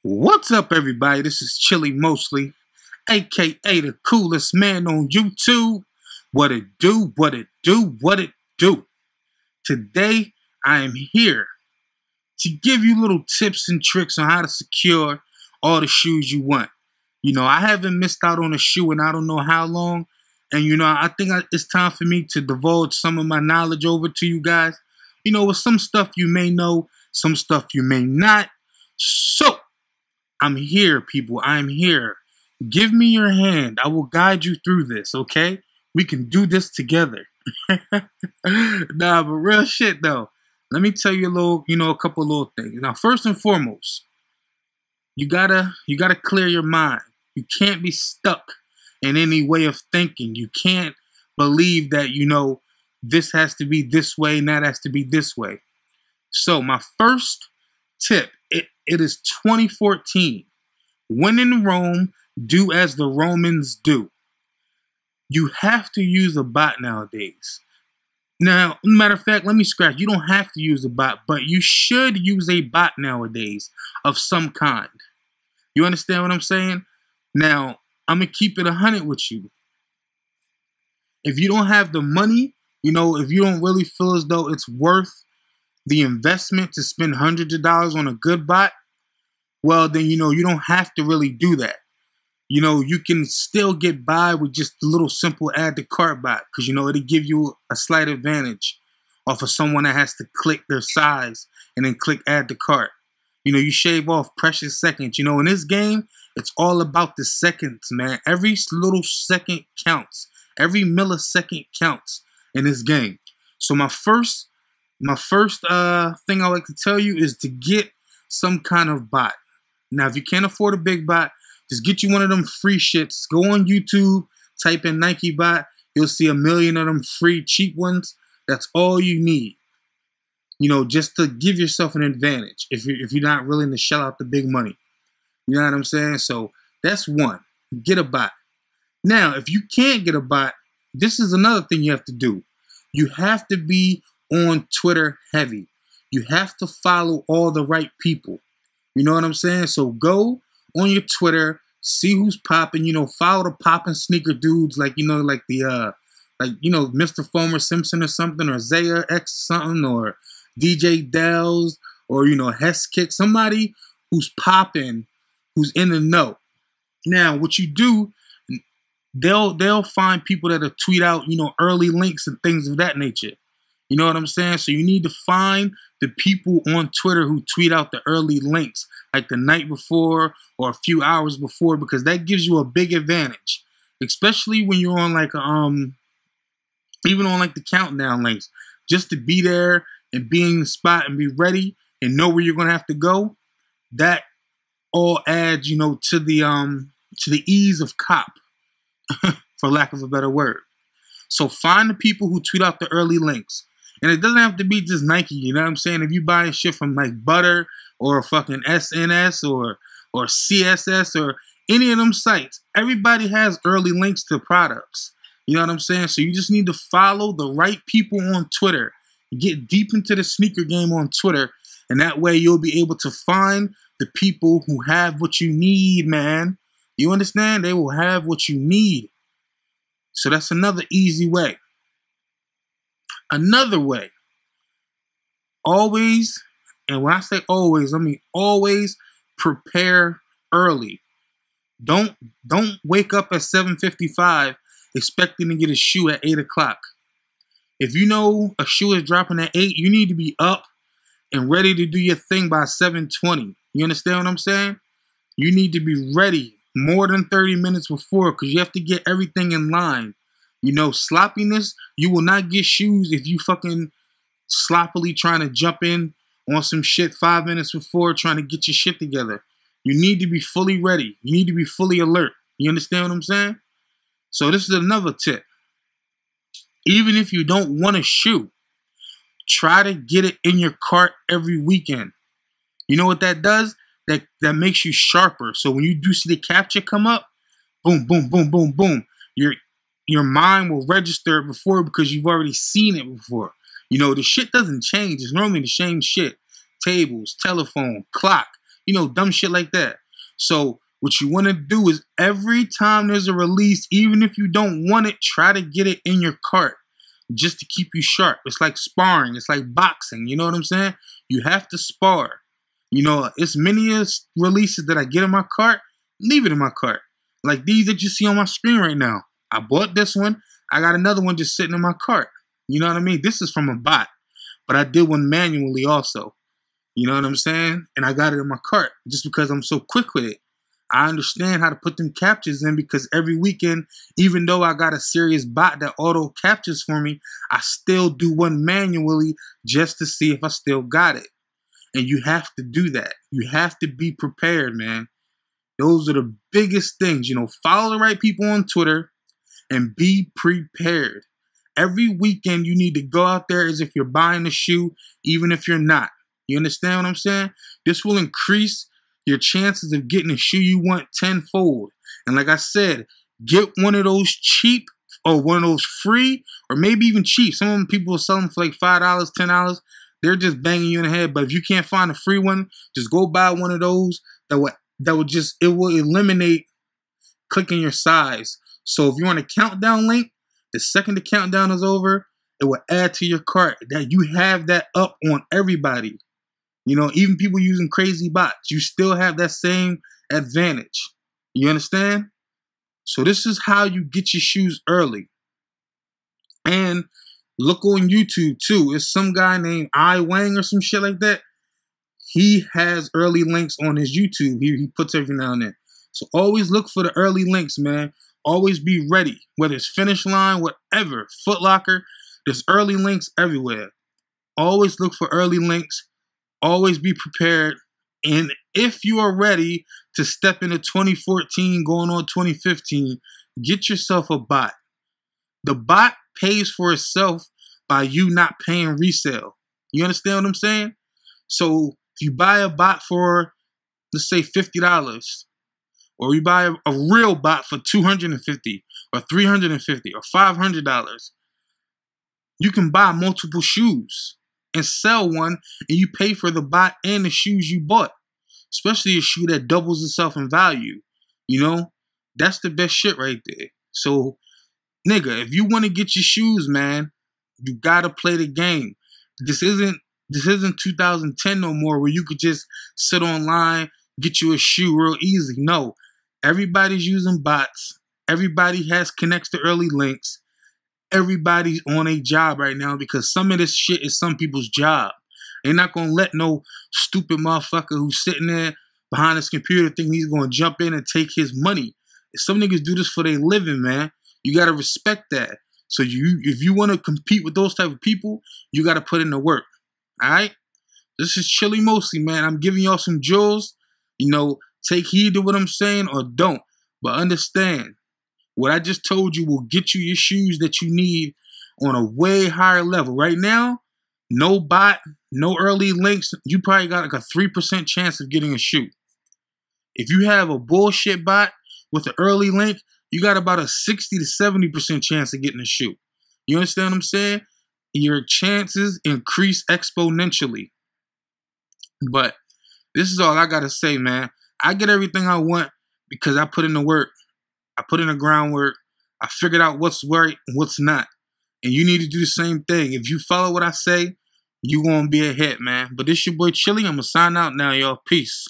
What's up, everybody? This is Chili Mostly, aka the coolest man on YouTube. What it do, what it do, what it do. Today, I am here to give you little tips and tricks on how to secure all the shoes you want. You know, I haven't missed out on a shoe in I don't know how long. And, you know, I think it's time for me to divulge some of my knowledge over to you guys. You know, with some stuff you may know, some stuff you may not. So, I'm here, people. I'm here. Give me your hand. I will guide you through this, okay? We can do this together. Nah, but real shit, though. Let me tell you a couple of little things. Now, first and foremost, you gotta clear your mind. You can't be stuck in any way of thinking. You can't believe that, this has to be this way and that has to be this way. So, my first tip, it is 2014. When in Rome, do as the Romans do. You have to use a bot nowadays. Now, matter of fact, let me scratch. You don't have to use a bot, but you should use a bot nowadays of some kind. You understand what I'm saying? Now, I'm going to keep it 100 with you. If you don't have the money, if you don't really feel as though it's worth the investment to spend hundreds of dollars on a good bot, well, then, you don't have to really do that. You can still get by with just a little simple add to cart bot because, it'll give you a slight advantage off of someone that has to click their size and then click add to cart. You shave off precious seconds. In this game, it's all about the seconds, man. Every little second counts. Every millisecond counts in this game. So my first thing I like to tell you is to get some kind of bot. Now, if you can't afford a big bot, just get you one of them free shits. Go on YouTube, type in Nike bot. You'll see a million of them free, cheap ones. That's all you need. Just to give yourself an advantage if you're not willing to shell out the big money. You know what I'm saying? So that's one. Get a bot. Now, if you can't get a bot, this is another thing you have to do. You have to be on Twitter heavy. You have to follow all the right people. You know what I'm saying? So go on your Twitter, see who's popping, follow the popping sneaker dudes like Mr. Fomer Simpson or something, or Zaya X something, or DJ Dells, or, Hess Kick, somebody who's popping, who's in the know. Now, what you do, they'll find people that'll tweet out, early links and things of that nature. You know what I'm saying? So you need to find the people on Twitter who tweet out the early links, like the night before or a few hours before, because that gives you a big advantage, especially when you're on even on the countdown links, just to be there and be in the spot and be ready and know where you're gonna have to go. That all adds, to the ease of cop, for lack of a better word. So find the people who tweet out the early links. And it doesn't have to be just Nike, you know what I'm saying? If you buying shit from Butter or fucking SNS or CSS or any of them sites, everybody has early links to products. You know what I'm saying? So you just need to follow the right people on Twitter. Get deep into the sneaker game on Twitter, and that way you'll be able to find the people who have what you need, man. You understand? They will have what you need. So that's another easy way. Another way, always, and when I say always, I mean always prepare early. Don't wake up at 7:55 expecting to get a shoe at 8 o'clock. If you know a shoe is dropping at 8, you need to be up and ready to do your thing by 7:20. You understand what I'm saying? You need to be ready more than 30 minutes before because you have to get everything in line. Sloppiness, you will not get shoes if you fucking sloppily trying to jump in on some shit 5 minutes before trying to get your shit together. You need to be fully ready. You need to be fully alert. You understand what I'm saying? So this is another tip. Even if you don't want a shoe, try to get it in your cart every weekend. You know what that does? That makes you sharper. So when you do see the capture come up, boom, boom, boom, boom, boom, your mind will register it before because you've already seen it before. The shit doesn't change. It's normally the same shit. Tables, telephone, clock. dumb shit like that. So what you want to do is every time there's a release, even if you don't want it, try to get it in your cart just to keep you sharp. It's like sparring. It's like boxing. You know what I'm saying? You have to spar. It's many releases that I get in my cart, leave it in my cart. Like these that you see on my screen right now. I bought this one. I got another one just sitting in my cart. You know what I mean? This is from a bot, but I did one manually also. You know what I'm saying? And I got it in my cart just because I'm so quick with it. I understand how to put them captures in because every weekend, even though I got a serious bot that auto captures for me, I still do one manually just to see if I still got it. And you have to do that. You have to be prepared, man. Those are the biggest things. Follow the right people on Twitter and be prepared. Every weekend, you need to go out there as if you're buying a shoe, even if you're not. You understand what I'm saying? This will increase your chances of getting a shoe you want tenfold. And like I said, get one of those cheap or one of those free or maybe even cheap. Some of them people will sell them for like $5, $10. They're just banging you in the head. But if you can't find a free one, just go buy one of those it will eliminate clicking your size. So if you want a countdown link, the second the countdown is over, it will add to your cart that you have that up on everybody. Even people using crazy bots, you still have that same advantage. You understand? So this is how you get your shoes early. And look on YouTube too. It's some guy named iWang or some shit like that. He has early links on his YouTube. He puts every now and then. So always look for the early links, man. Always be ready. Whether it's Finish Line, whatever, Foot Locker, there's early links everywhere. Always look for early links. Always be prepared. And if you are ready to step into 2014, going on 2015, get yourself a bot. The bot pays for itself by you not paying resale. You understand what I'm saying? So if you buy a bot for, let's say, $50, or you buy a real bot for $250 or $350 or $500, you can buy multiple shoes and sell one, and you pay for the bot and the shoes you bought. Especially a shoe that doubles itself in value. That's the best shit right there. So, nigga, if you want to get your shoes, man, you gotta play the game. This isn't 2010 no more where you could just sit online, get you a shoe real easy. No. Everybody's using bots. Everybody connects to early links. Everybody's on a job right now because some of this shit is some people's job. They're not going to let no stupid motherfucker who's sitting there behind his computer think he's going to jump in and take his money. Some niggas do this for their living, man. You got to respect that. So if you want to compete with those type of people, you got to put in the work. All right? This is Chili Mostly, man. I'm giving y'all some jewels. Take heed to what I'm saying or don't. But understand, what I just told you will get you your shoes that you need on a way higher level. Right now, no bot, no early links, you probably got like a 3% chance of getting a shoe. If you have a bullshit bot with an early link, you got about a 60 to 70% chance of getting a shoe. You understand what I'm saying? Your chances increase exponentially. But this is all I got to say, man. I get everything I want because I put in the work. I put in the groundwork. I figured out what's right and what's not. And you need to do the same thing. If you follow what I say, you're going to be a hit, man. But this your boy Chili. I'm going to sign out now, y'all. Peace.